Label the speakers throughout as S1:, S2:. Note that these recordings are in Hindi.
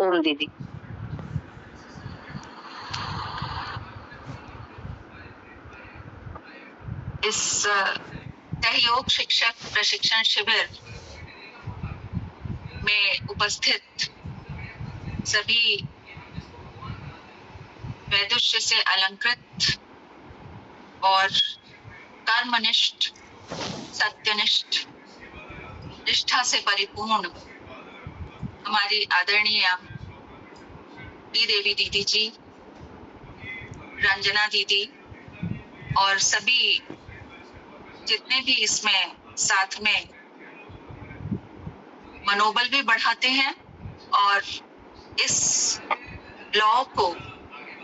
S1: ओम दीदी।
S2: इस सहयोग शिक्षक प्रशिक्षण शिविर में उपस्थित सभी वैदुष्य से अलंकृत और कर्मनिष्ठ, सत्यनिष्ठ, निष्ठा से परिपूर्ण हमारी आदरणीय देवी दीदी जी, रंजना दीदी और सभी जितने भी इसमें साथ में मनोबल भी बढ़ाते हैं और इस लॉ को,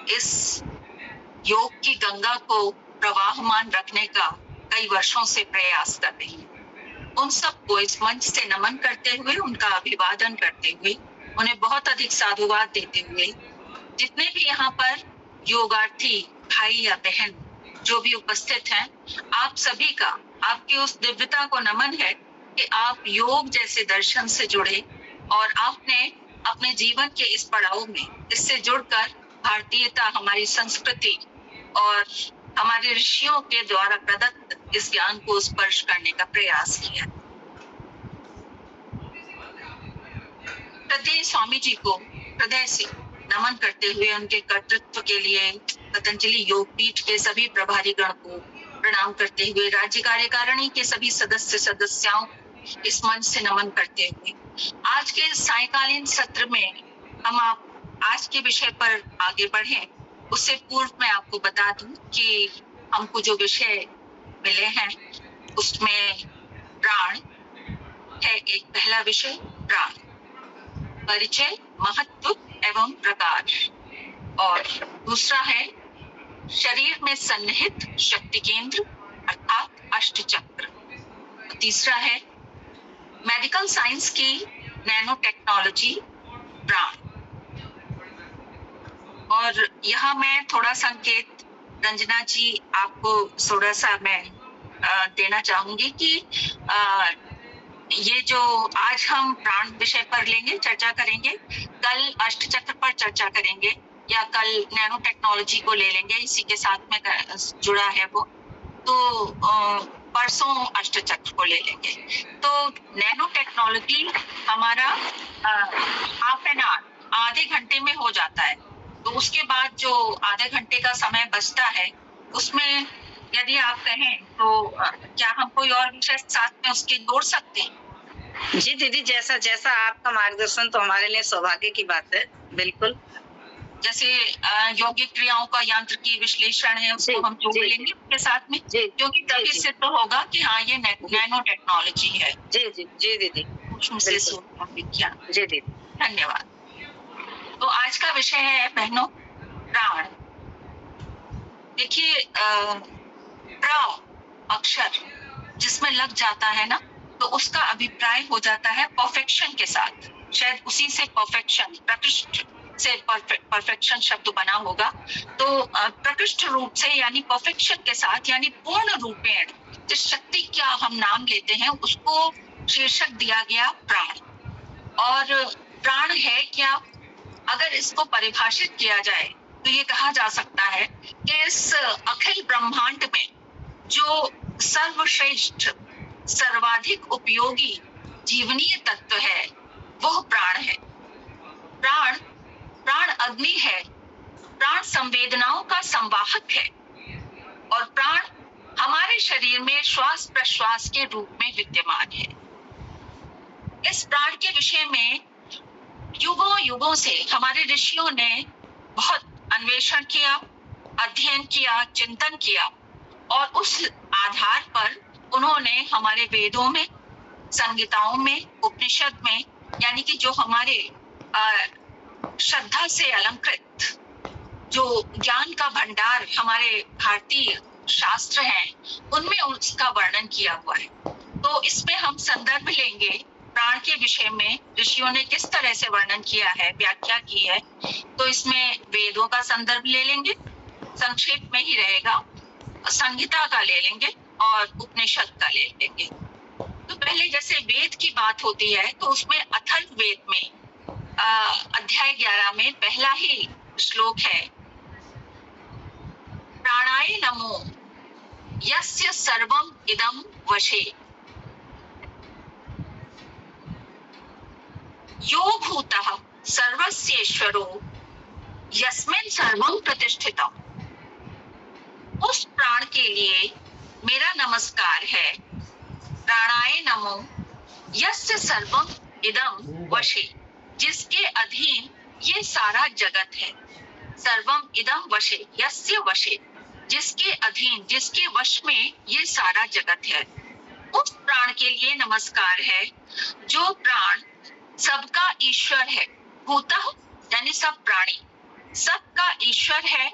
S2: इस योग की गंगा को प्रवाहमान रखने का कई वर्षों से प्रयास कर रही है। उन सबको इस मंच से नमन करते हुए, उनका अभिवादन करते हुए, उन्हें बहुत अधिक साधुवाद देते हुए, जितने भी यहाँ पर योगार्थी भाई या बहन जो भी उपस्थित हैं, आप सभी का, आपकी उस दिव्यता को नमन है कि आप योग जैसे दर्शन से जुड़े और आपने अपने जीवन के इस पड़ाव में इससे जुड़कर भारतीयता, हमारी संस्कृति और हमारे ऋषियों के द्वारा प्रदत्त इस ज्ञान को स्पर्श करने का प्रयास किया। श्रद्धेय स्वामी जी को हृदय से नमन करते हुए उनके कर्तृत्व के लिए पतंजलि योग पीठ के सभी प्रभारी गण को प्रणाम करते हुए, राज्य कार्यकारिणी के सभी सदस्यों इस मंच से नमन करते हुए, आज के सायकालीन सत्र में हम आज के विषय पर आगे बढ़ें उससे पूर्व मैं आपको बता दूं कि हमको जो विषय मिले हैं उसमें प्राण है। एक पहला विषय प्राण, परिचय, महत्व एवं प्रकार, और दूसरा है शरीर में सन्निहित शक्ति केंद्र अर्थात अष्टचक्र, तीसरा है मेडिकल साइंस की नैनो टेक्नोलॉजी प्राण। और यहाँ मैं थोड़ा संकेत रंजना जी आपको थोड़ा सा मैं देना चाहूंगी कि ये जो आज हम प्राण विषय पर लेंगे, चर्चा करेंगे, कल अष्टचक्र पर चर्चा करेंगे या कल नैनो टेक्नोलॉजी को ले लेंगे, इसी के साथ में जुड़ा है वो, तो परसों अष्टचक्र को ले लेंगे। तो नैनो टेक्नोलॉजी हमारा हाफ एन आवर, आधे घंटे में हो जाता है। तो उसके बाद जो आधे घंटे का समय बचता है उसमें यदि आप कहें तो क्या हम कोई और विषय साथ में उसके जोड़ सकते हैं?
S1: जी दीदी, जैसा जैसा आपका मार्गदर्शन तो हमारे लिए सौभाग्य की बात है। बिल्कुल,
S2: जैसे यौगिक क्रियाओं का यांत्रिकी विश्लेषण है उसको हम जोड़ लेंगे उसके साथ में, क्योंकि तभी सिद्ध होगा कि हाँ ये नैनो टेक्नोलॉजी है।
S1: जी जी जी दीदी,
S2: से सूक्ष्म विज्ञान।
S1: जी दीदी,
S2: धन्यवाद। तो आज का विषय है बहनों प्राण। देखिए प्र अक्षर जिसमें लग जाता है ना, तो उसका अभिप्राय हो जाता है परफेक्शन के साथ। शायद उसी से परफेक्शन, प्रकृष्ट से परफेक्शन शब्द बना होगा। तो प्रकृष्ट रूप से यानी परफेक्शन के साथ, यानी पूर्ण रूपेण जिस शक्ति का हम नाम लेते हैं उसको शीर्षक दिया गया प्राण। और प्राण है क्या? अगर इसको परिभाषित किया जाए तो ये कहा जा सकता है कि इस अखिल ब्रह्मांड में जो सर्वश्रेष्ठ, सर्वाधिक उपयोगी जीवनीय तत्व है वह प्राण है। प्राण अग्नि है, प्राण संवेदनाओं का संवाहक है और प्राण हमारे शरीर में श्वास प्रश्वास के रूप में विद्यमान है। इस प्राण के विषय में युगों युगों से हमारे ऋषियों ने बहुत अन्वेषण किया, अध्ययन किया, चिंतन किया और उस आधार पर उन्होंने हमारे वेदों में, संगीताओं में, उपनिषद में, यानी कि जो हमारे श्रद्धा से अलंकृत जो ज्ञान का भंडार हमारे भारतीय शास्त्र हैं उनमें उसका वर्णन किया हुआ है। तो इसमें हम संदर्भ लेंगे प्राण के विषय में ऋषियों ने किस तरह से वर्णन किया है, व्याख्या की है। तो इसमें वेदों का संदर्भ ले लेंगे, संक्षेप में ही रहेगा, संहिता का ले लेंगे और उपनिषद का ले लेंगे। तो पहले जैसे वेद की बात होती है तो उसमें अथर्ववेद में अध्याय 11 में पहला ही श्लोक है, प्राणाय नमो यस्य सर्वम इदम वशे यो भूतः सर्वस्येश्वरो यस्मिन् सर्वं प्रतिष्ठितम्। उस प्राण के लिए मेरा नमस्कार है। प्राणाय नमो यस्य सर्वम इदम वशे, जिसके अधीन ये सारा जगत है। सर्वम इदम वशे, यस्य वशे, जिसके अधीन, जिसके वश में ये सारा जगत है। उस प्राण के लिए नमस्कार है जो प्राण सबका ईश्वर है। भूतः यानी सब प्राणी सबका ईश्वर है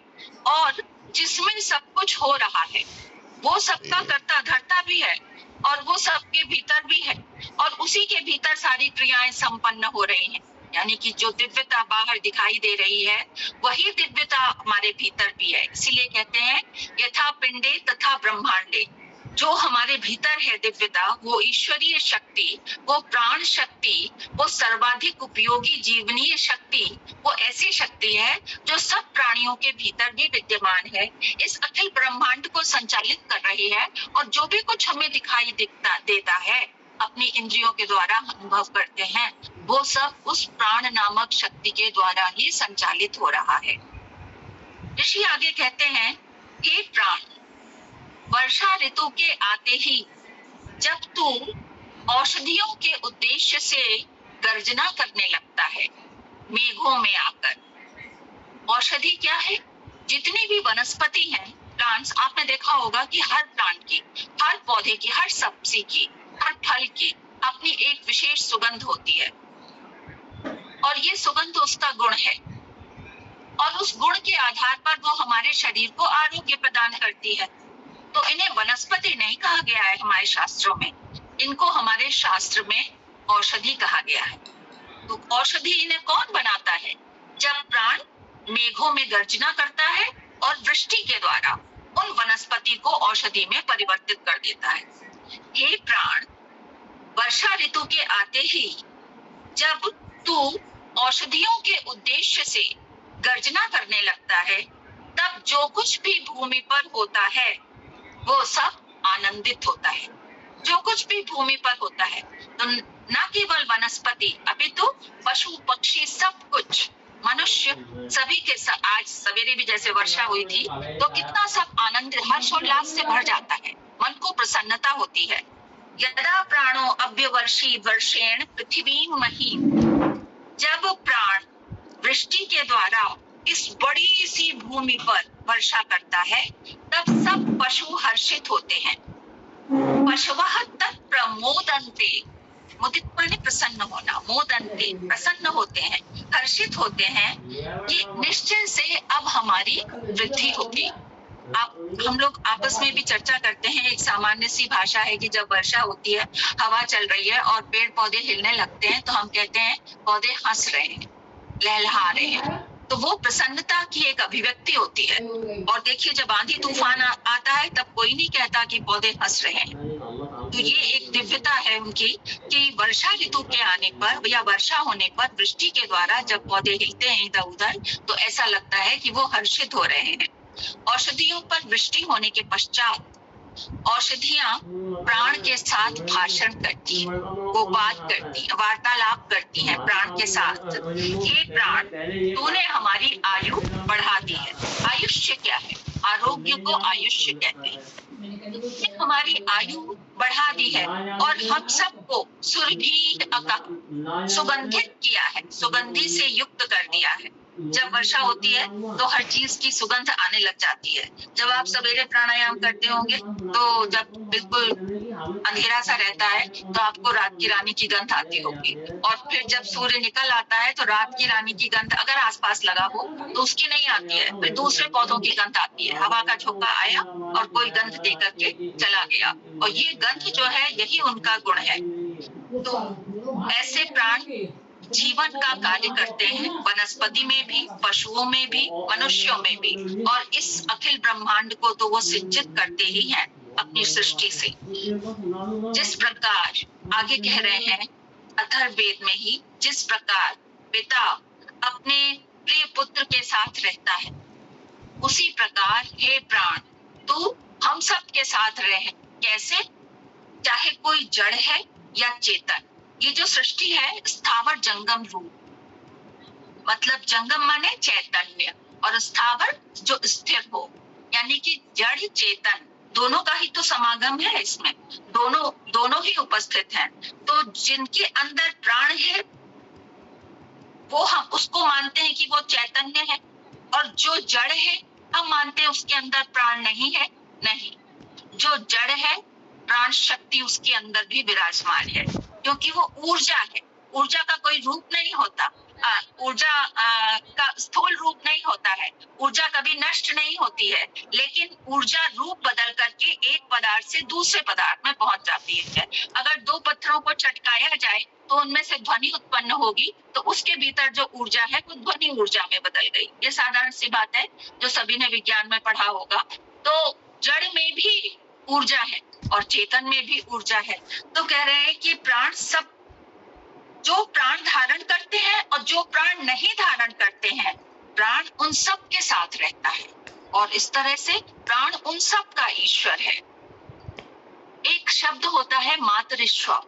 S2: और जिसमें सब कुछ हो रहा है। वो सबका कर्ता धर्ता भी है और वो सबके भीतर भी है और उसी के भीतर सारी क्रियाएं संपन्न हो रही हैं। यानी कि जो दिव्यता बाहर दिखाई दे रही है वही दिव्यता हमारे भीतर भी है। इसीलिए कहते हैं यथा पिंडे तथा ब्रह्मांडे, जो हमारे भीतर है दिव्यता, वो ईश्वरीय शक्ति, वो प्राण शक्ति, वो सर्वाधिक उपयोगी जीवनीय शक्ति, वो ऐसी शक्ति है जो सब प्राणियों के भीतर भी विद्यमान है, इस अखिल ब्रह्मांड को संचालित कर रही है। और जो भी कुछ हमें दिखाई देता है, अपनी इंद्रियों के द्वारा अनुभव करते हैं, वो सब उस प्राण नामक शक्ति के द्वारा ही संचालित हो रहा है। ऋषि आगे कहते हैं, हे प्राण, वर्षा ऋतु के आते ही जब तू औषधियों के उद्देश्य से गर्जना करने लगता है, मेघों में आकर। औषधि क्या है? जितनी भी वनस्पति हैं, प्लांट्स, आपने देखा होगा कि हर प्लांट की, हर पौधे की, हर सब्जी की, हर फल की अपनी एक विशेष सुगंध होती है और ये सुगंध उसका गुण है और उस गुण के आधार पर वो हमारे शरीर को आरोग्य प्रदान करती है। तो इन्हें वनस्पति नहीं कहा गया है हमारे शास्त्रों में, इनको हमारे शास्त्र में औषधि कहा गया है। तो औषधि इन्हें कौन बनाता है? जब प्राण मेघों में गर्जना करता है और वृष्टि के द्वारा उन वनस्पति को औषधि में परिवर्तित कर देता है। हे प्राण, वर्षा ऋतु के आते ही जब तू औषधियों के उद्देश्य से गर्जना करने लगता है, तब जो कुछ भी भूमि पर होता है वो सब आनंदित होता है। जो कुछ भी भूमि पर होता है, तो न केवल वनस्पति अपितु पशु पक्षी सब कुछ, मनुष्य सभी के आज सवेरे भी जैसे वर्षा हुई थी तो कितना सब आनंद हर्षोल्लास से भर जाता है, मन को प्रसन्नता होती है। यदा प्राणो अभ्यवर्षी वर्षेण पृथ्वी महीम, जब प्राण वृष्टि के द्वारा इस बड़ी सी भूमि पर वर्षा करता है, तब सब पशु हर्षित होते हैं। पशवः तत् प्रमोदन्ते, मुदित माने प्रसन्न होना, मोदन्ते प्रसन्न होते हैं, हर्षित होते हैं कि निश्चय से अब हमारी वृद्धि होगी। हम लोग आपस में भी चर्चा करते हैं, एक सामान्य सी भाषा है कि जब वर्षा होती है, हवा चल रही है और पेड़ पौधे हिलने लगते हैं, तो हम कहते हैं पौधे हंस रहे हैं, लहलहा रहे हैं। तो वो प्रसन्नता की एक अभिव्यक्ति होती है। और देखिए, जब आंधी तूफान आता है तब कोई नहीं कहता कि पौधे हंस रहे हैं। तो ये एक दिव्यता है उनकी कि वर्षा ऋतु के आने पर या वर्षा होने पर वृष्टि के द्वारा जब पौधे हिलते हैं इधर उधर, तो ऐसा लगता है कि वो हर्षित हो रहे हैं। औषधियों पर वृष्टि होने के पश्चात औषधियां प्राण के साथ भाषण करती हैं, वो बात करती हैं, वार्तालाप करती हैं प्राण के साथ। ये प्राण, तूने हमारी आयु बढ़ा दी है। आयुष्य क्या है? आरोग्य को आयुष्य कहते हैं। हमारी आयु बढ़ा दी है और हम सबको सुरभि सुगंधित किया है, सुगंधि से युक्त कर दिया है। जब वर्षा होती है तो हर चीज की सुगंध आने लग जाती है। जब आप सवेरे प्राणायाम करते होंगे तो जब बिल्कुल अंधेरा सा रहता है तो आपको रात की रानी की गंध आती होगी, और फिर जब सूर्य निकल आता है तो रात की रानी की गंध अगर आसपास लगा हो तो उसकी नहीं आती है, फिर दूसरे पौधों की गंध आती है। हवा का झोंका आया और कोई गंध दे करके चला गया, और ये गंध जो है यही उनका गुण है। तो ऐसे प्राण जीवन का कार्य करते हैं, वनस्पति में भी, पशुओं में भी, मनुष्यों में भी, और इस अखिल ब्रह्मांड को तो वो सिंचित करते ही हैं अपनी सृष्टि से। जिस प्रकार आगे कह रहे हैं अथर्ववेद में ही, जिस प्रकार पिता अपने प्रिय पुत्र के साथ रहता है, उसी प्रकार हे प्राण तू हम सब के साथ रहे। कैसे? चाहे कोई जड़ है या चेतन। ये जो सृष्टि है स्थावर जंगम रूप, मतलब जंगम माने चैतन्य और स्थावर जो स्थिर हो, यानी कि जड़ चेतन दोनों का ही तो समागम है इसमें, दोनों ही उपस्थित हैं। तो जिनके अंदर प्राण है वो हम उसको मानते हैं कि वो चैतन्य है, और जो जड़ है हम मानते हैं उसके अंदर प्राण नहीं है। नहीं, जो जड़ है प्राण शक्ति उसके अंदर भी विराजमान है, क्योंकि वो ऊर्जा है। ऊर्जा का कोई रूप नहीं होता, ऊर्जा का स्थूल रूप नहीं होता है, ऊर्जा कभी नष्ट नहीं होती है, लेकिन ऊर्जा रूप बदल करके एक पदार्थ से दूसरे पदार्थ में पहुंच जाती है। अगर दो पत्थरों को चटकाया जाए तो उनमें से ध्वनि उत्पन्न होगी, तो उसके भीतर जो ऊर्जा है वो ध्वनि ऊर्जा में बदल गई। ये साधारण सी बात है जो सभी ने विज्ञान में पढ़ा होगा। तो जड़ में भी ऊर्जा है और चेतन में भी ऊर्जा है। तो कह रहे हैं कि प्राण सब, जो प्राण धारण करते हैं और जो प्राण नहीं धारण करते हैं, प्राण उन सब के साथ रहता है, और इस तरह से प्राण उन सब का ईश्वर है। एक शब्द होता है मातरिश्वा।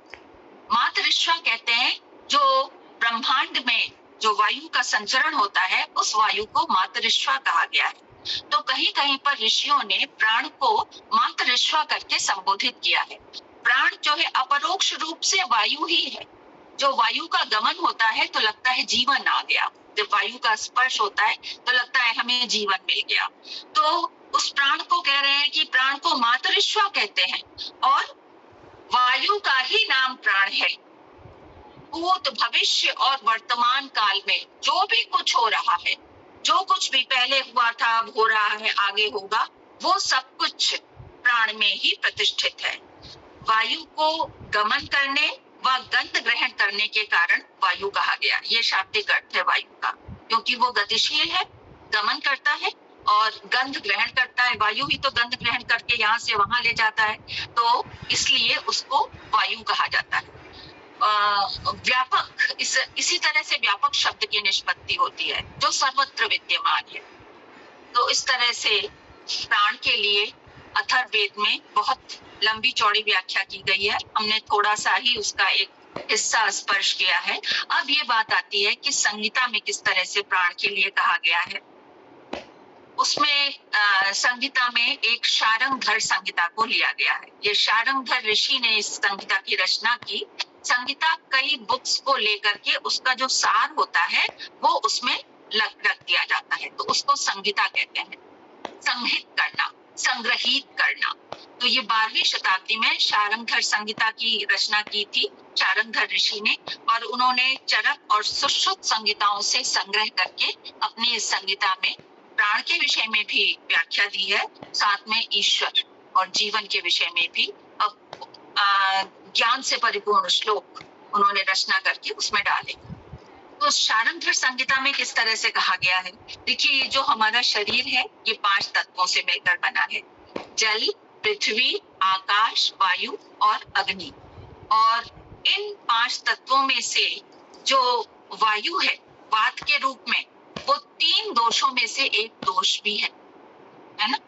S2: मातरिश्वा कहते हैं जो ब्रह्मांड में जो वायु का संचरण होता है, उस वायु को मातरिश्वा कहा गया है। तो कहीं कहीं पर ऋषियों ने प्राण को मातरिश्वा करके संबोधित किया है। प्राण जो है अपरोक्ष रूप से वायु ही है। जो वायु का गमन होता है तो लगता है जीवन आ गया, जब वायु का स्पर्श होता है तो लगता है हमें जीवन मिल गया। तो उस प्राण को कह रहे हैं कि प्राण को मातरिश्वा कहते हैं, और वायु का ही नाम प्राण है। भूत भविष्य और वर्तमान काल में जो भी कुछ हो रहा है, जो कुछ भी पहले हुआ था, अब हो रहा है, आगे होगा, वो सब कुछ प्राण में ही प्रतिष्ठित है। वायु को गमन करने व गंध ग्रहण करने के कारण वायु कहा गया। ये शाब्दिक अर्थ है वायु का, क्योंकि वो गतिशील है, गमन करता है और गंध ग्रहण करता है। वायु ही तो गंध ग्रहण करके यहाँ से वहां ले जाता है, तो इसलिए उसको वायु कहा जाता है। व्यापक, इसी तरह से व्यापक शब्द की निष्पत्ति होती है जो सर्वत्र विद्यमान है। तो इस तरह से प्राण के लिए अथर्ववेद में बहुत लंबी चौड़ी व्याख्या की गई है। हमने थोड़ा सा ही उसका एक हिस्सा स्पर्श किया है। अब ये बात आती है कि संहिता में किस तरह से प्राण के लिए कहा गया है। उसमें संहिता में एक शारंगधर संहिता को लिया गया है। ये शारंगधर ऋषि ने इस संहिता की रचना की। संहिता कई बुक्स को लेकर के उसका जो सार होता है वो उसमें रख दिया जाता है, तो उसको संहिता कहते हैं। संहित करना, संग्रहित करना। तो ये 12वीं शताब्दी में शारंगधर संहिता की रचना की थी शारंगधर ऋषि ने, और उन्होंने चरक और सुश्रुत संहिताओं से संग्रह करके अपनी इस संहिता में प्राण के विषय में भी व्याख्या दी है, साथ में ईश्वर और जीवन के विषय में भी ज्ञान से परिपूर्ण श्लोक उन्होंने रचना करके उसमें डाले। तो शारंगधर संहिता में किस तरह से कहा गया है, देखिए, जो हमारा शरीर है ये 5 तत्वों से मिलकर बना है। जल, पृथ्वी, आकाश, वायु और अग्नि। और इन 5 तत्वों में से जो वायु है वात के रूप में, वो 3 दोषों में से एक दोष भी है ना।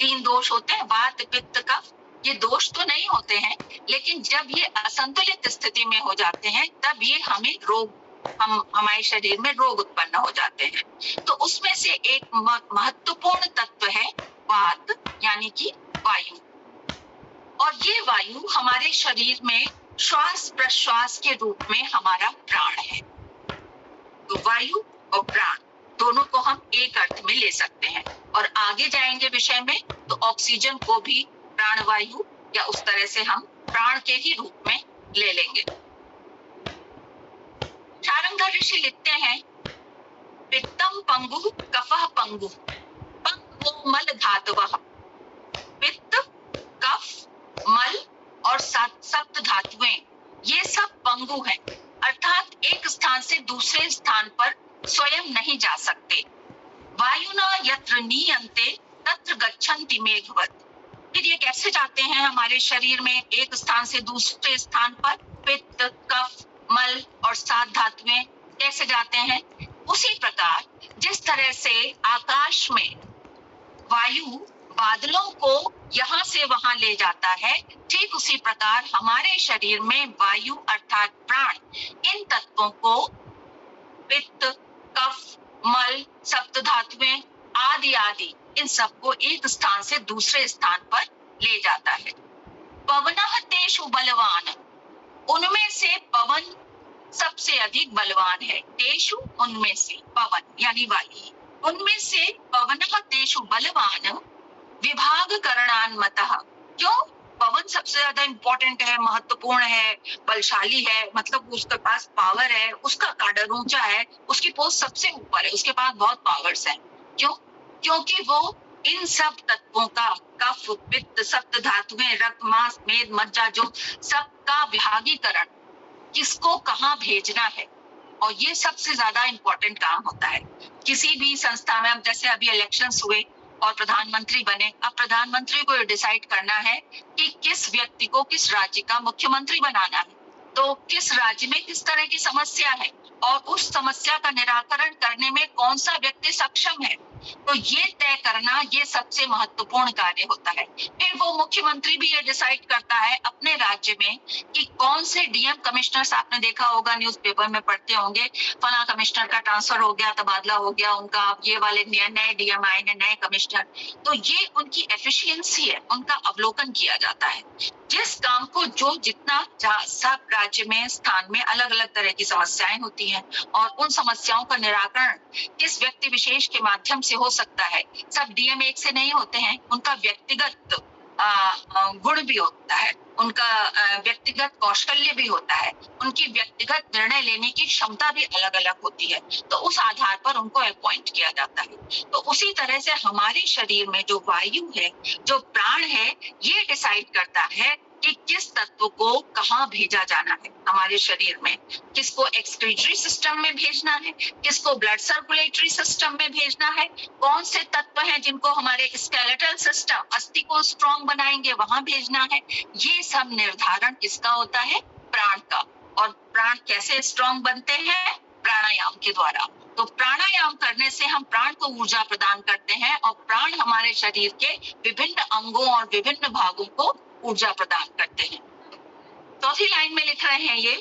S2: 3 दोष होते हैं, वात, पित्त, कफ। ये दोष तो नहीं होते हैं, लेकिन जब ये असंतुलित स्थिति में हो जाते हैं तब ये हमें रोग, हमारे शरीर में रोग उत्पन्न हो जाते हैं। तो उसमें से एक महत्वपूर्ण तत्व है वात, यानी कि वायु। और ये वायु हमारे शरीर में श्वास प्रश्वास के रूप में हमारा प्राण है। तो वायु और प्राण दोनों को हम एक अर्थ में ले सकते हैं, और आगे जाएंगे विषय में तो ऑक्सीजन को भी प्राणवायु या उस तरह से हम प्राण के ही रूप में ले लेंगे। शारंगधर ऋषि लिखते हैं, पित्तम पंगु कफः पंगु पंगु मल धातवः। पित्त, कफ, मल और सप्त धातुएं ये सब पंगु हैं, अर्थात एक स्थान से दूसरे स्थान पर स्वयं नहीं जा सकते। वायुना यत्र नीयन्ते तत्र गच्छन्ति मेघवत्। फिर ये कैसे जाते हैं हमारे शरीर में एक स्थान से दूसरे स्थान पर? पित्त, कफ, मल और 7 धातुएं कैसे जाते हैं? उसी प्रकार जिस तरह से आकाश में वायु बादलों को यहाँ से वहां ले जाता है, ठीक उसी प्रकार हमारे शरीर में वायु अर्थात प्राण, इन तत्वों को पित्त, कफ, मल, सप्त धातुएं आदि आदि इन सबको एक स्थान से दूसरे स्थान पर ले जाता है। पवनः तेषु बलवान, उनमें से पवन सबसे अधिक बलवान है। तेषु उनमें से, पवन यानी वायु, उनमें से पवनः तेषु बलवान विभाग करणान्मतः। क्यों? पवन सबसे ज्यादा इंपॉर्टेंट है, महत्वपूर्ण है, बलशाली है, मतलब उसके पास पावर है, उसका काडर ऊंचा है, उसकी पोस्ट सबसे ऊपर है, उसके पास बहुत पावर्स है। क्यों? क्योंकि वो इन सब तत्वों का, कफ, पित्त, सप्त धातुएं, रक्त, मांस, मेद, मज्जा, जो सबका विभागीकरण, किसको कहाँ भेजना है, और ये सबसे ज्यादा इंपॉर्टेंट काम होता है किसी भी संस्था में। अब जैसे अभी इलेक्शंस हुए और प्रधानमंत्री बने, अब प्रधानमंत्री को डिसाइड करना है कि किस व्यक्ति को किस राज्य का मुख्यमंत्री बनाना है, तो किस राज्य में किस तरह की समस्या है और उस समस्या का निराकरण करने में कौन सा व्यक्ति सक्षम है, तो ये तय करना ये सबसे महत्वपूर्ण कार्य होता है। फिर वो मुख्यमंत्री भी ये डिसाइड करता है अपने राज्य में कि कौन से डीएम कमिश्नर्स, आपने देखा होगा न्यूज़पेपर में पढ़ते होंगे, फला कमिश्नर का ट्रांसफर हो गया, तबादला हो गया उनका, ये वाले नए डीएम आए हैं, नए कमिश्नर, तो ये उनकी एफिशिएंसी है, उनका अवलोकन किया जाता है। जिस काम को जो जितना, सब राज्य में स्थान में अलग अलग तरह की समस्याएं होती हैं और उन समस्याओं का निराकरण किस व्यक्ति विशेष के माध्यम से हो सकता है। सब डीएम एक से नहीं होते हैं, उनका व्यक्तिगत गुण भी होता है, उनका व्यक्तिगत कौशल्य भी होता है, उनकी व्यक्तिगत निर्णय लेने की क्षमता भी अलग अलग होती है, तो उस आधार पर उनको अपॉइंट किया जाता है। तो उसी तरह से हमारे शरीर में जो वायु है, जो प्राण है, ये डिसाइड करता है कि किस तत्व को कहाँ भेजा जाना है हमारे शरीर में, किसको एक्सक्रीटरी सिस्टम में भेजना है, किसको ब्लड सर्कुलेटरी सिस्टम में भेजना है, कौन से तत्व हैं जिनको हमारे स्केलेटल सिस्टम, अस्थि को स्ट्रॉन्ग बनाएंगे, वहां भेजना है। ये सब निर्धारण किसका होता है? प्राण का। और प्राण कैसे स्ट्रॉन्ग बनते हैं? प्राणायाम के द्वारा। तो प्राणायाम करने से हम प्राण को ऊर्जा प्रदान करते हैं और प्राण हमारे शरीर के विभिन्न अंगों और विभिन्न भागों को ऊर्जा प्रदान करते हैं। चौथी लाइन में लिख रहे हैं ये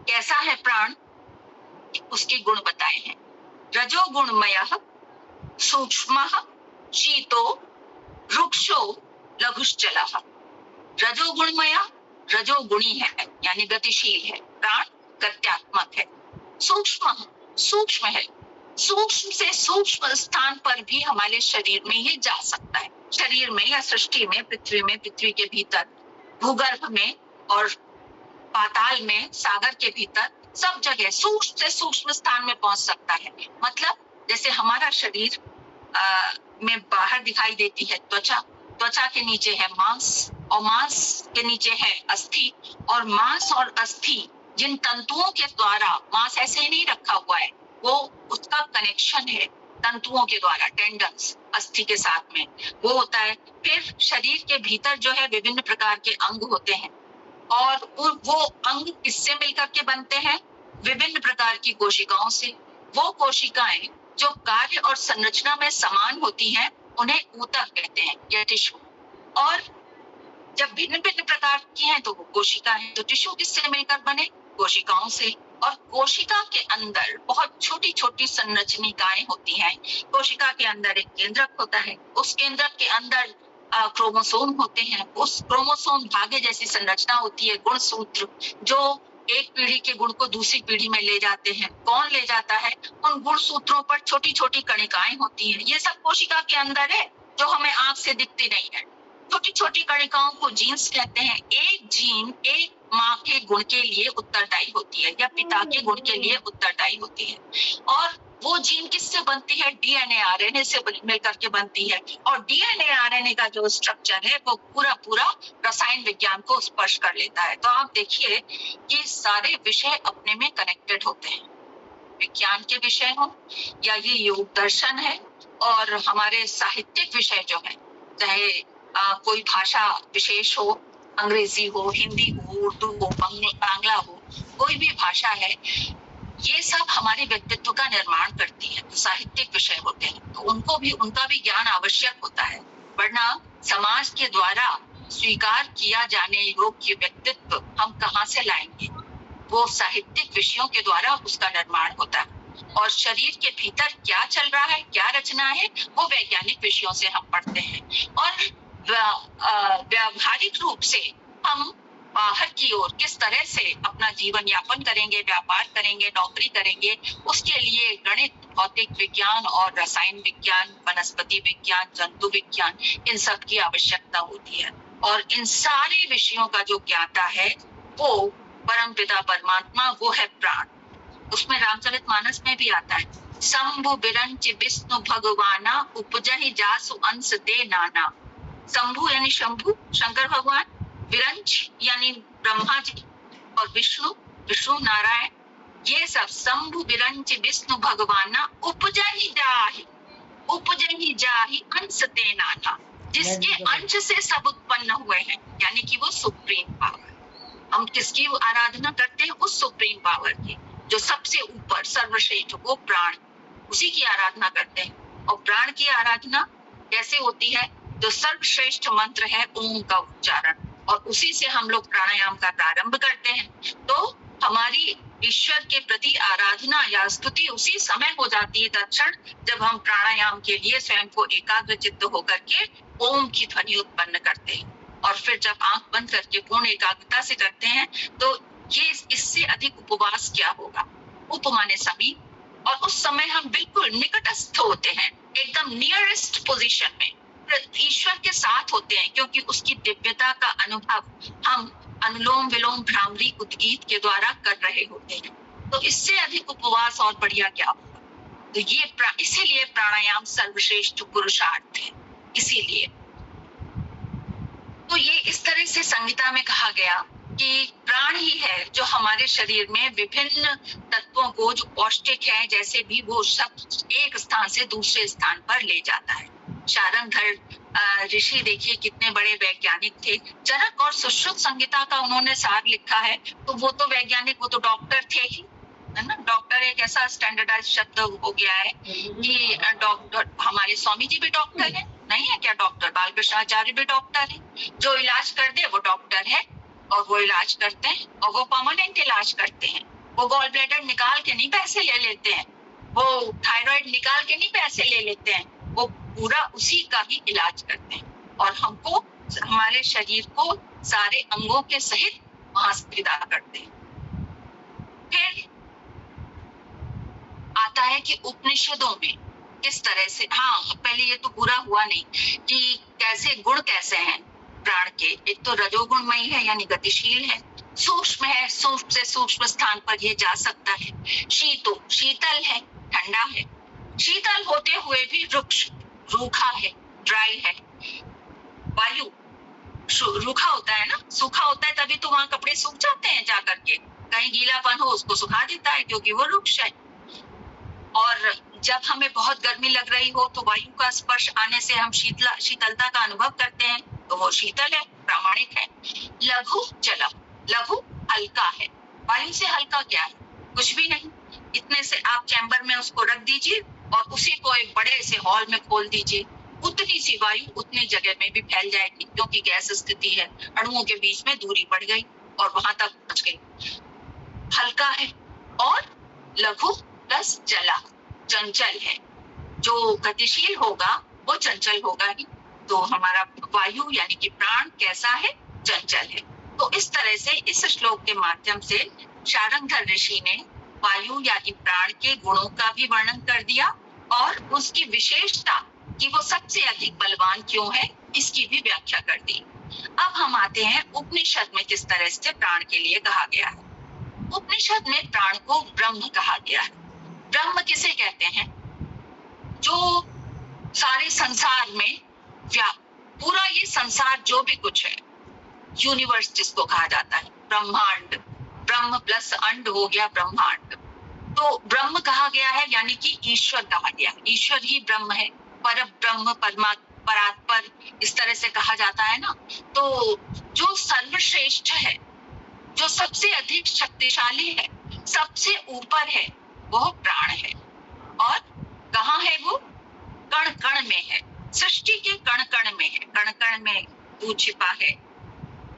S2: कैसा है प्राण, उसके गुण बताए हैं। रजोगुणमयः सूक्ष्मः शीतो रुक्षो लघुश्चलः। रजोगुणमय, रजोगुणी है यानी गतिशील है, प्राण गत्यात्मक है। सूक्ष्म, सूक्ष्म है, सूक्ष्म से सूक्ष्म स्थान पर भी हमारे शरीर में ये जा सकता है, शरीर में या सृष्टि में, पृथ्वी के भीतर, भूगर्भ में और पाताल में, सागर के भीतर, सब जगह सूक्ष्म से सूक्ष्म स्थान में पहुंच सकता है। मतलब जैसे हमारा शरीर में बाहर दिखाई देती है त्वचा, त्वचा के नीचे है मांस और मांस के नीचे है अस्थि, और मांस और अस्थि जिन तंतुओं के द्वारा, मांस ऐसे ही नहीं रखा हुआ है, वो उसका कनेक्शन है तंतुओं के द्वारा, टेंडन्स अस्थि के साथ में वो होता है। फिर शरीर के भीतर जो है विभिन्न प्रकार के अंग होते हैं और वो अंग किससे मिलकर के बनते हैं? विभिन्न प्रकार की कोशिकाओं से। वो कोशिकाएं जो कार्य और संरचना में समान होती हैं उन्हें ऊतक कहते हैं या टिश्यू, और जब भिन्न भिन्न प्रकार की हैं तो वो कोशिका है। तो टिश्यू किससे मिलकर बने? कोशिकाओं से। और कोशिका के अंदर बहुत छोटी छोटी संरचनिकाएं होती हैं। कोशिका के अंदर एक केंद्रक होता है, उस केंद्रक के अंदर क्रोमोसोम होते हैं, उस क्रोमोसोम धागे जैसी संरचना होती है, गुणसूत्र जो एक पीढ़ी के गुण को दूसरी पीढ़ी में ले जाते हैं। कौन ले जाता है? उन गुणसूत्रों पर छोटी छोटी कणिकाएं होती हैं। ये सब कोशिका के अंदर है जो हमें आंख से दिखती नहीं है। छोटी छोटी कणिकाओं को जीन्स कहते हैं। एक जीन एक माँ के गुण के लिए उत्तरदायी होती है या पिता के गुण के लिए उत्तरदायी होती है, और वो जीन किससे बनती है? डीएनए आरएनए से मिलकर के बनती है। और डीएनए आरएनए का जो स्ट्रक्चर है वो पूरा पूरा रसायन विज्ञान को स्पर्श कर लेता है। तो आप देखिए कि सारे विषय अपने में कनेक्टेड होते हैं, विज्ञान के विषय हो या ये योग दर्शन है, और हमारे साहित्यिक विषय जो है, चाहे कोई भाषा विशेष हो, अंग्रेजी हो, हिंदी हो, उर्दू हो, बांग्ला हो, कोई भी भाषा है, ये सब हमारे व्यक्तित्व का निर्माण करती है, तो साहित्यिक विषय होते हैं, तो उनका भी ज्ञान आवश्यक होता है, वरना समाज के द्वारा स्वीकार किया जाने योग्य व्यक्तित्व हम कहाँ से लाएंगे? वो साहित्यिक विषयों के द्वारा उसका निर्माण होता है। और शरीर के भीतर क्या चल रहा है, क्या रचना है, वो वैज्ञानिक विषयों से हम पढ़ते हैं। और व्यावहारिक रूप से हम बाहर की ओर किस तरह से अपना जीवन यापन करेंगे, व्यापार करेंगे, नौकरी करेंगे, उसके लिए गणित, भौतिक विज्ञान और रसायन विज्ञान, वनस्पति विज्ञान, जंतु विज्ञान, इन सब की आवश्यकता होती है। और इन सारे विषयों का जो ज्ञाता है वो परमपिता परमात्मा, वो है प्राण। उसमें रामचरितमानस में भी आता है, शंभु बिरंच विष्णु भगवाना उपजहि जासु अंश दे नाना। शंभु यानी शंभु शंकर भगवान, विरंच यानी ब्रह्मा जी, और विष्णु नारायण, ये सब शंभु विरंच विष्णु भगवाना उपजहि जाहि अंश दे नाना, जिसके अंश से सब उत्पन्न हुए हैं, यानी कि वो सुप्रीम पावर। हम किसकी आराधना करते हैं? उस सुप्रीम पावर की, जो सबसे ऊपर सर्वश्रेष्ठ, वो प्राण, उसी की आराधना करते हैं। और प्राण की आराधना कैसे होती है? जो सर्वश्रेष्ठ मंत्र है ओम का उच्चारण, और उसी से हम लोग प्राणायाम का प्रारंभ करते हैं। तो हमारी ईश्वर के प्रति आराधना या स्तुति उसी समय हो जाती है, तत्क्षण, जब हम प्राणायाम के लिए स्वयं को एकाग्र चित्त होकर के ओम की ध्वनि उत्पन्न करते हैं। और फिर जब आंख बंद करके पूर्ण एकाग्रता से करते हैं, तो ये इससे अधिक उपवास क्या होगा? उप माने समीप, और उस समय हम बिल्कुल निकटस्थ होते हैं, एकदम नियरेस्ट पोजीशन में ईश्वर के साथ होते हैं, क्योंकि उसकी दिव्यता का अनुभव हम अनुलोम विलोम भ्रामरी उद्गीत के द्वारा कर रहे होते हैं। तो इससे अधिक उपवास और बढ़िया क्या होगा? तो ये इसीलिए प्राणायाम सर्वश्रेष्ठ पुरुषार्थ है। इसीलिए तो ये इस तरह से संहिता में कहा गया कि प्राण ही है जो हमारे शरीर में विभिन्न तत्वों को, जो पौष्टिक है जैसे भी, वो सब एक स्थान से दूसरे स्थान पर ले जाता है। शारंगधर ऋषि देखिए कितने बड़े वैज्ञानिक थे। जनक और सुश्रुत संहिता का उन्होंने सार लिखा है, तो वो तो वैज्ञानिक, वो तो डॉक्टर थे ही, है ना। डॉक्टर एक ऐसा स्टैंडर्डाइज शब्द हो गया है कि डॉक्टर, हमारे स्वामी जी भी डॉक्टर है, नहीं है क्या? डॉक्टर बालकृष्ण आचार्य भी डॉक्टर है। जो इलाज कर दे वो डॉक्टर है, और वो इलाज करते हैं, और वो परमानेंट इलाज करते हैं। वो गॉल ब्लैडर निकाल के नहीं पैसे ले लेते हैं, वो थायराइड निकाल के नहीं पैसे ले लेते हैं, वो पूरा उसी का ही इलाज करते हैं। और हमको, हमारे शरीर को सारे अंगों के सहित वहां से विदा करते हैं। फिर आता है कि उपनिषदों में किस तरह से, हाँ पहले ये तो पूरा हुआ नहीं कि कैसे गुण कैसे हैं प्राण के। एक तो रजोगुणमयी है, यानी गतिशील है, सूक्ष्म है, सूक्ष्म से सूक्ष्म स्थान पर ये जा सकता है। शीतल है, ठंडा है, शीतल होते हुए भी रुक्ष, रूखा है, ड्राई है। वायु रूखा होता है ना, सूखा होता है, तभी तो वहां कपड़े सूख जाते हैं, जाकर के कहीं गीलापन हो उसको सुखा देता है, क्योंकि वो रुक्ष है। और जब हमें बहुत गर्मी लग रही हो तो वायु का स्पर्श आने से हम शीतलता का अनुभव करते हैं, तो वो शीतल है, प्रामाणिक है। लघु जलम, लघु हल्का है। वायु से हल्का क्या है? कुछ भी नहीं। इतने से आप चैम्बर में उसको रख दीजिए और उसी को एक बड़े से हॉल में खोल दीजिए, उतनी सी वायु उतनी जगह में भी फैल जाएगी, क्योंकि गैस स्थिति है, अणुओं के बीच में दूरी बढ़ गई और वहां तक पहुंच गई। हल्का है और लघु प्लस जला, चंचल है। जो गतिशील होगा वो चंचल होगा ही। तो हमारा वायु यानी कि प्राण कैसा है? चंचल है। तो इस तरह से इस श्लोक के माध्यम से शारंगधर ऋषि ने वायु यानी प्राण के गुणों का भी वर्णन कर दिया, और उसकी विशेषता कि वो सबसे अधिक बलवान क्यों है, इसकी भी व्याख्या कर दी। अब हम आते हैं उपनिषद में किस तरह से प्राण के लिए कहा गया है। उपनिषद में प्राण को ब्रह्म कहा गया है। ब्रह्म किसे कहते हैं? जो सारे संसार में पूरा ये संसार जो भी कुछ है, यूनिवर्स जिसको कहा जाता है, ब्रह्मांड, ब्रह्म प्लस अंड हो गया ब्रह्मांड। तो ब्रह्म कहा गया है, यानी कि ईश्वर कहा गया है। ईश्वर ही ब्रह्म है, पर ब्रह्म, परात्पर, इस तरह से कहा जाता है ना। तो जो सर्वश्रेष्ठ है, जो सबसे अधिक शक्तिशाली है, सबसे ऊपर है वो प्राण है। और कहाँ है वो? कण कण में है, सृष्टि के कण कण में है, कण कण में तू छिपा है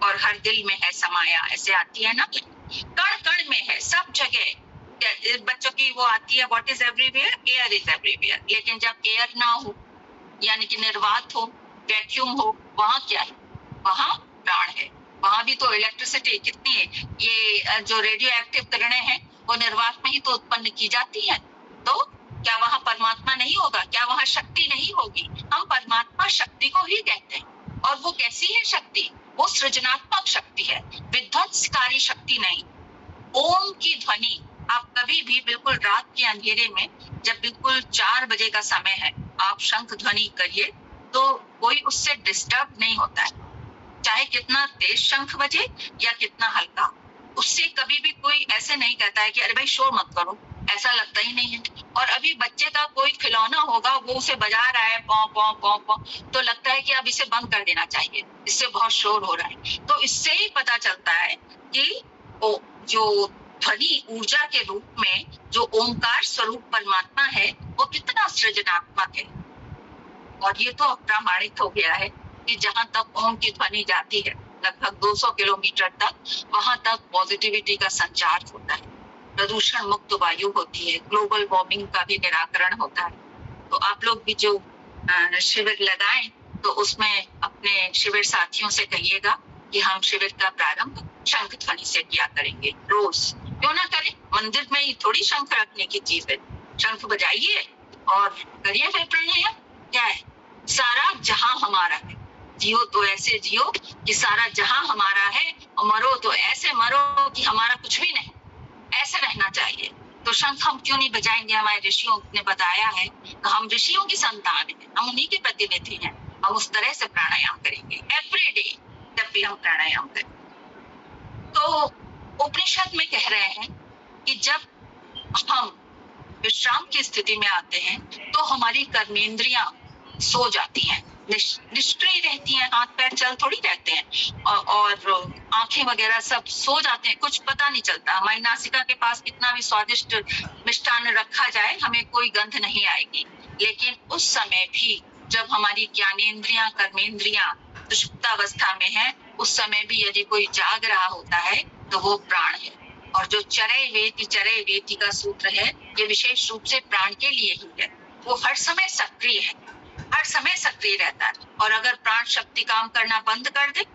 S2: और हर दिल में है समाया, ऐसे आती है ना, कण कण में है, सब जगह। बच्चों की वो आती है, what is everywhere? Air is everywhere. लेकिन जब एयर ना हो, यानी कि निर्वात हो, वैक्यूम हो, वहां क्या है? वहां प्राण है। वहां भी तो इलेक्ट्रिसिटी कितनी है, ये जो रेडियो एक्टिव किरणें हैं वो निर्वात में ही तो उत्पन्न की जाती है। तो क्या वहां परमात्मा नहीं होगा? क्या वहां शक्ति नहीं होगी? हम परमात्मा शक्ति को ही कहते हैं। और वो कैसी है शक्ति? वो सृजनात्मक शक्ति है, विध्वंसकारी शक्ति नहीं। ओम की ध्वनि आप कभी भी बिल्कुल रात के अंधेरे में, जब बिल्कुल 4 बजे का समय है, आप शंख ध्वनि करिए तो कोई उससे डिस्टर्ब नहीं होता है, चाहे कितना तेज शंख बजे या कितना हल्का। उससे कभी भी कोई ऐसे नहीं कहता है कि अरे भाई शोर मत करो, ऐसा लगता ही नहीं है। और अभी बच्चे का कोई खिलौना होगा, वो उसे बजा रहा है पौ पौ पौ पौ, तो लगता है कि अब इसे बंद कर देना चाहिए, इससे बहुत शोर हो रहा है। तो इससे ही पता चलता है कि जो ध्वनि ऊर्जा के रूप में जो ओंकार स्वरूप परमात्मा है वो कितना सृजनात्मक है। और ये तो प्रामाणिक हो गया है कि जहां तक ओम की ध्वनि जाती है, लगभग 200 किलोमीटर तक, वहां तक पॉजिटिविटी का संचार होता है, प्रदूषण मुक्त वायु होती है, ग्लोबल वार्मिंग का भी निराकरण होता है। तो आप लोग भी जो शिविर लगाएं तो उसमें अपने शिविर साथियों से कहिएगा कि हम शिविर का प्रारंभ शंख ध्वनि से किया करेंगे रोज। क्यों ना करें? मंदिर में ही थोड़ी शंख रखने की चीज है। शंख बजाइए और करिए फिर प्राणायाम। क्या है? सारा जहां हमारा है, जियो तो ऐसे जियो कि सारा जहां हमारा है, और मरो तो ऐसे मरो कि हमारा कुछ भी नहीं, ऐसे रहना चाहिए। तो शंख हम क्यों नहीं बजाएंगे? हमारे ऋषियों ने बताया है, तो हम ऋषियों की संतान हैं, हम उन्हीं के प्रतिनिधि हैं। हम उस तरह से प्राणायाम करेंगे एवरी डे जब भी हम प्राणायाम करें। तो उपनिषद में कह रहे हैं कि जब हम विश्राम की स्थिति में आते हैं तो हमारी कर्मेंद्रियां सो जाती हैं, निष्क्रिय रहती हैं, हाथ पैर चल थोड़ी रहते हैं, और आंखें वगैरह सब सो जाते हैं, कुछ पता नहीं चलता। हमारी नासिका के पास कितना भी स्वादिष्ट मिष्टान्न रखा जाए, हमें कोई गंध नहीं आएगी। लेकिन उस समय भी जब हमारी ज्ञानेंद्रियां, कर्मेंद्रियां सुषुप्तावस्था में है, उस समय भी यदि कोई जाग रहा होता है तो वो प्राण है। और जो चरय वेति का सूत्र है, ये विशेष रूप से प्राण के लिए ही है। वो हर समय सक्रिय है, हर समय सक्रिय रहता है। और अगर प्राण शक्ति काम करना बंद कर दे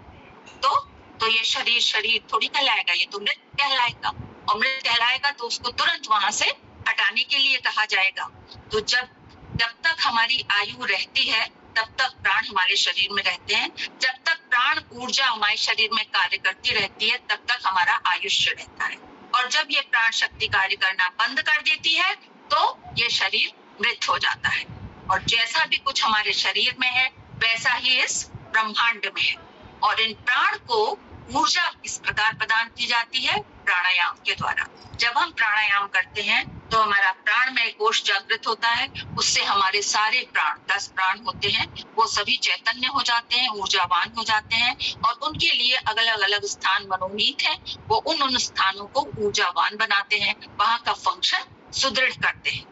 S2: तो ये शरीर थोड़ी कहलाएगा, ये तो मृत कहलाएगा। और मृत कहलाएगा तो उसको तुरंत वहां से हटाने के लिए कहा जाएगा। तो जब तक हमारी आयु रहती है तब तक प्राण हमारे शरीर में रहते हैं। जब तक प्राण ऊर्जा हमारे शरीर में कार्य करती रहती है तब तक हमारा आयुष्य रहता है। और जब ये प्राण शक्ति कार्य करना बंद कर देती है तो ये शरीर मृत हो जाता है। और जैसा भी कुछ हमारे शरीर में है वैसा ही इस ब्रह्मांड में है। और इन प्राण को ऊर्जा किस प्रकार प्रदान की जाती है? प्राणायाम के द्वारा। जब हम प्राणायाम करते हैं तो हमारा प्राणमय कोश जागृत होता है, उससे हमारे सारे प्राण, 10 प्राण होते हैं, वो सभी चैतन्य हो जाते हैं, ऊर्जावान हो जाते हैं। और उनके लिए अलग अलग स्थान मनोनीत है, वो उन स्थानों को ऊर्जावान बनाते हैं, वहां का फंक्शन सुदृढ़ करते हैं।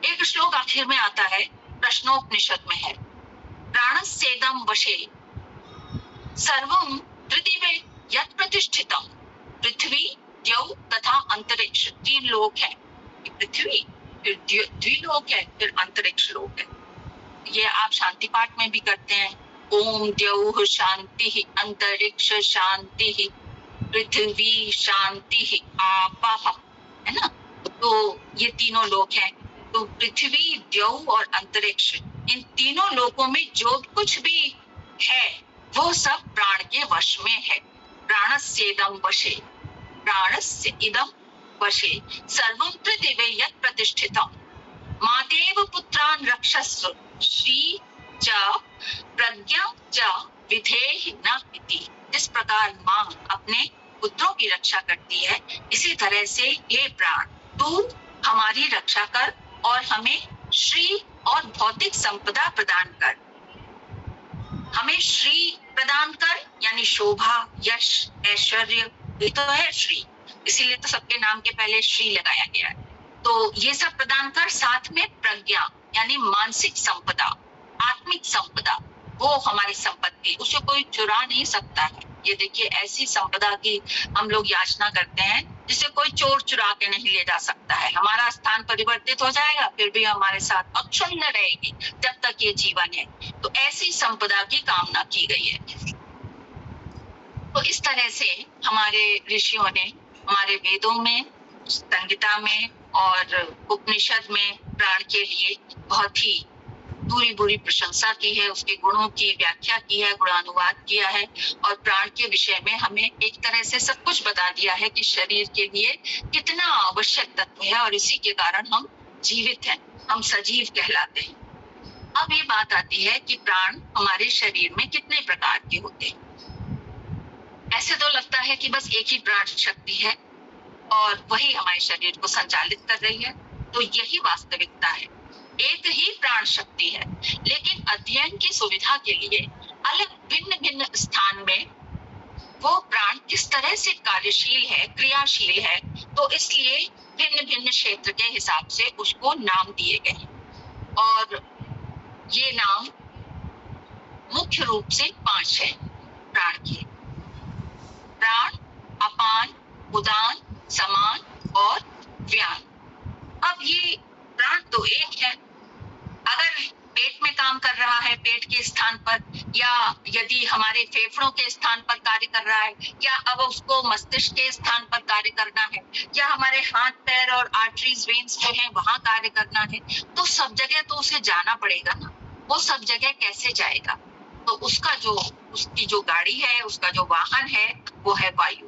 S2: एक श्लोक आखिर में आता है, प्रश्नोपनिषद में है, प्राणस्येदं वशे सर्वं पृथिवे यत् प्रतिष्ठितम्। पृथ्वी, द्यौ तथा अंतरिक्ष 3 लोक है। पृथ्वी, फिर द्विलोक है, फिर अंतरिक्ष लोक है। ये आप शांति पाठ में भी करते हैं, ओम द्यौः शांति, अंतरिक्ष शांति, पृथ्वी शांति, आपः, है ना। तो ये तीनों लोक हैं। तो पृथ्वी, द्यौ और अंतरिक्ष, इन तीनों लोकों में जो कुछ भी है वो सब प्राण के वश में है। प्राणस्येदं वशे, प्राणस्य इदं वशे सर्वं पृथिवे यत् प्रतिष्ठितम्। मातेव पुत्रान् रक्षस्व श्री च प्रज्ञा च विधेहि न इति। इस प्रकार माँ अपने पुत्रों की रक्षा करती है, इसी तरह से हे प्राण तू हमारी रक्षा कर और हमें श्री और भौतिक संपदा प्रदान कर। हमें श्री प्रदान कर यानी शोभा, यश, ऐश्वर्य, ये तो है श्री। इसीलिए तो सबके नाम के पहले श्री लगाया गया है। तो ये सब प्रदान कर साथ में प्रज्ञा यानी मानसिक संपदा, आत्मिक संपदा, वो हमारी संपत्ति, उसे कोई चुरा नहीं सकता है। ये देखिए ऐसी संपदा की हम लोग याचना करते हैं जिसे कोई चोर चुरा के नहीं ले जा सकता है। हमारा स्थान परिवर्तित हो जाएगा फिर भी हमारे साथ अक्षुण्ण रहेगी जब तक ये जीवन है। तो ऐसी संपदा की कामना की गई है। तो इस तरह से हमारे ऋषियों ने हमारे वेदों में, संगीता में और उपनिषद में प्राण के लिए बहुत ही दूरी बुरी प्रशंसा की है, उसके गुणों की व्याख्या की है, गुणानुवाद किया है और प्राण के विषय में हमें एक तरह से सब कुछ बता दिया है कि शरीर के लिए कितना आवश्यक तत्व है और इसी के कारण हम जीवित हैं, हम सजीव कहलाते हैं। अब ये बात आती है कि प्राण हमारे शरीर में कितने प्रकार के होते हैं। ऐसे तो लगता है कि बस एक ही प्राण शक्ति है और वही हमारे शरीर को संचालित कर रही है, तो यही वास्तविकता है, एक ही प्राण शक्ति है। लेकिन अध्ययन की सुविधा के लिए अलग भिन्न भिन्न स्थान में वो प्राण किस तरह से कार्यशील है, क्रियाशील है, तो इसलिए भिन्न भिन्न क्षेत्र के हिसाब से उसको नाम दिए गए और ये नाम मुख्य रूप से 5 है प्राण के: प्राण, अपान, उदान, समान और व्यान। अब ये प्राण तो एक है, अगर पेट में काम कर रहा है पेट के स्थान पर, या यदि हमारे फेफड़ों के स्थान पर कार्य कर रहा है, या अब उसको मस्तिष्क के स्थान पर कार्य करना है, या हमारे हाथ पैर और आर्टरीज वेन्स जो है वहां कार्य करना है, तो सब जगह तो उसे जाना पड़ेगा ना। वो सब जगह कैसे जाएगा? तो उसकी जो गाड़ी है, उसका जो वाहन है वो है वायु।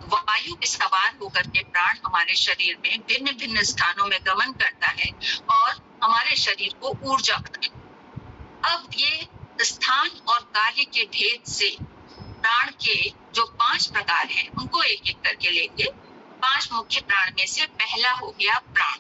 S2: वायु पे सवार होकर के प्राण हमारे शरीर में भिन्न भिन्न स्थानों में गमन करता है और हमारे शरीर को ऊर्जा देता है। अब ये स्थान और कार्य के भेद से प्राण के जो 5 प्रकार हैं उनको एक एक करके लेंगे। 5 मुख्य प्राण में से पहला हो गया प्राण।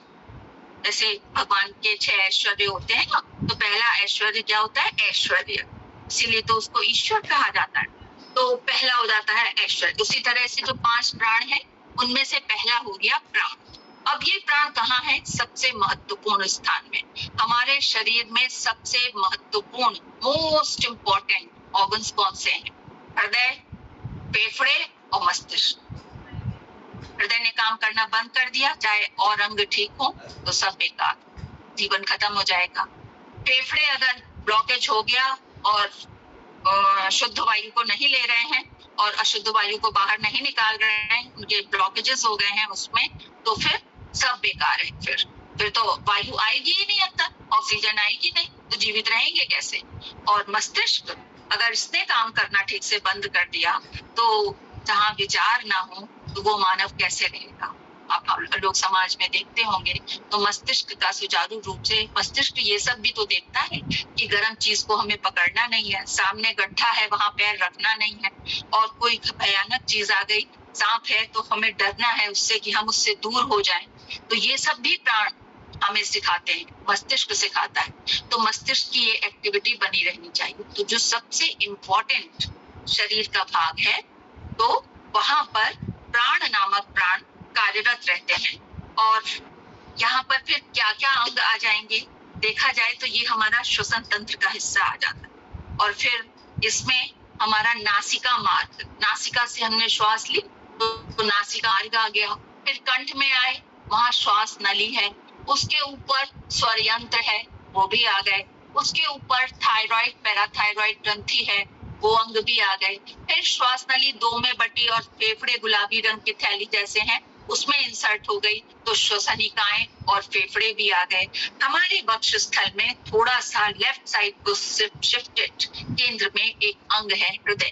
S2: जैसे भगवान के 6 ऐश्वर्य होते हैं ना, तो पहला ऐश्वर्य क्या होता है? ऐश्वर्य, इसीलिए तो उसको ईश्वर कहा जाता है। तो पहला हो जाता है ऐश्वर्य। उसी तरह से जो 5 प्राण हैं उनमें से पहला हो गया प्राण। अब ये प्राण कहाँ है? सबसे महत्वपूर्ण स्थान में। हमारे शरीर में सबसे महत्वपूर्ण, मोस्ट इम्पोर्टेंट ऑर्गन्स कौन से हैं? हृदय, फेफड़े और मस्तिष्क। हृदय ने काम करना बंद कर दिया, चाहे और अंग ठीक हो, तो सब बेकार, जीवन खत्म हो जाएगा। फेफड़े अगर ब्लॉकेज हो गया और शुद्ध वायु को नहीं ले रहे हैं और अशुद्ध वायु को बाहर नहीं निकाल रहे हैं, उनके ब्लॉकेजेस हो गए हैं उसमें, तो फिर सब बेकार है। फिर तो वायु आएगी ही नहीं अंदर, ऑक्सीजन आएगी नहीं, तो जीवित रहेंगे कैसे? और मस्तिष्क अगर इसने काम करना ठीक से बंद कर दिया, तो जहाँ विचार ना हो तो वो मानव कैसे रहेगा? आप लोग समाज में देखते होंगे तो मस्तिष्क का सुचारू रूप से, मस्तिष्क ये सब भी तो देखता है कि गर्म चीज को हमें पकड़ना नहीं है, सामने गड्ढा है वहां पैर रखना नहीं है, और कोई भयानक चीज आ गई, सांप है, तो हमें डरना है उससे कि हम उससे दूर हो जाएं। तो ये सब भी प्राण हमें सिखाते हैं, मस्तिष्क सिखाता है। तो मस्तिष्क की ये एक्टिविटी बनी रहनी चाहिए। तो जो सबसे इम्पोर्टेंट शरीर का भाग है, तो वहां पर प्राण नामक प्राण कार्यरत रहते हैं। और यहाँ पर फिर क्या क्या अंग आ जाएंगे देखा जाए तो ये हमारा श्वसन तंत्र का हिस्सा आ जाता है। और फिर इसमें हमारा नासिका मार्ग, नासिका से हमने श्वास ली तो नासिका मार्ग आ गया। फिर कंठ में आए, वहां श्वास नली है। उसके ऊपर स्वर यंत्र है, वो भी आ गए। उसके ऊपर थायराइड, पैराथायराइड ग्रंथि है, वो अंग भी आ गए। फिर श्वास नली 2 में बटी और फेफड़े गुलाबी रंग की थैली जैसे हैं, उसमें इंसर्ट हो गई, तो श्वसनिकाएं और फेफड़े भी आ गए। हमारे वक्षस्थल में थोड़ा सा लेफ्ट साइड को शिफ्टेड केंद्र में एक अंग है हृदय,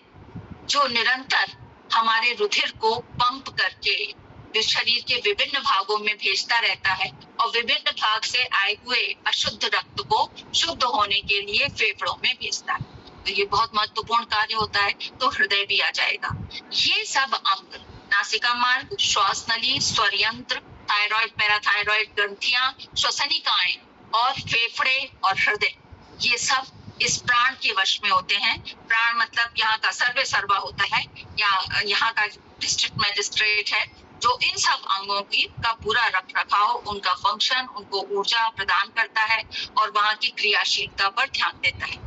S2: जो निरंतर हमारे रुधिर को पंप करके शरीर के विभिन्न भागों में भेजता रहता है और विभिन्न भाग से आए हुए अशुद्ध रक्त को शुद्ध होने के लिए फेफड़ों में भेजता है। तो ये बहुत महत्वपूर्ण कार्य होता है। तो हृदय भी आ जाएगा। ये सब अंग, नासिका मार्ग, श्वास नली, स्वर यंत्र, थायराइड, पैराथायराइड ग्रंथियां, श्वसनिकाएं और फेफड़े और हृदय, ये सब इस प्राण के वश में होते हैं। प्राण मतलब यहाँ का सर्वे सर्वा होता है, या यहाँ का डिस्ट्रिक्ट मजिस्ट्रेट है, जो इन सब अंगों की का पूरा रख रखाव, उनका फंक्शन, उनको ऊर्जा प्रदान करता है और वहां की क्रियाशीलता पर ध्यान देता है।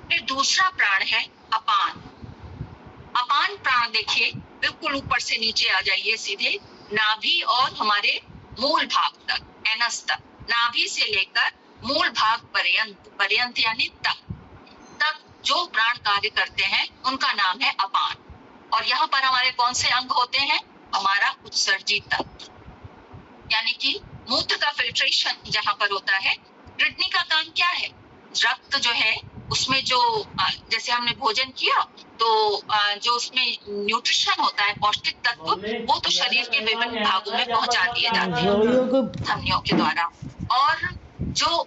S2: फिर दूसरा प्राण है अपान। अपान प्राण देखिए, बिल्कुल ऊपर से नीचे आ जाइए सीधे, नाभि और हमारे मूल भाग तक, एनस तक, नाभि से लेकर मूल भाग पर्यंत, पर्यंत यानी तक जो प्राण कार्य करते हैं उनका नाम है अपान। और यहाँ पर हमारे कौन से अंग होते हैं? हमारा उत्सर्जी तंत्र, यानी कि मूत्र का फिल्ट्रेशन जहाँ पर होता है। किडनी का काम क्या है? रक्त जो है उसमें जो जैसे हमने भोजन किया तो जो उसमें न्यूट्रिशन होता है, पौष्टिक तत्व, वो तो शरीर के विभिन्न भागों में पहुंचा दिए जाते हैं धमनियों के द्वारा। और जो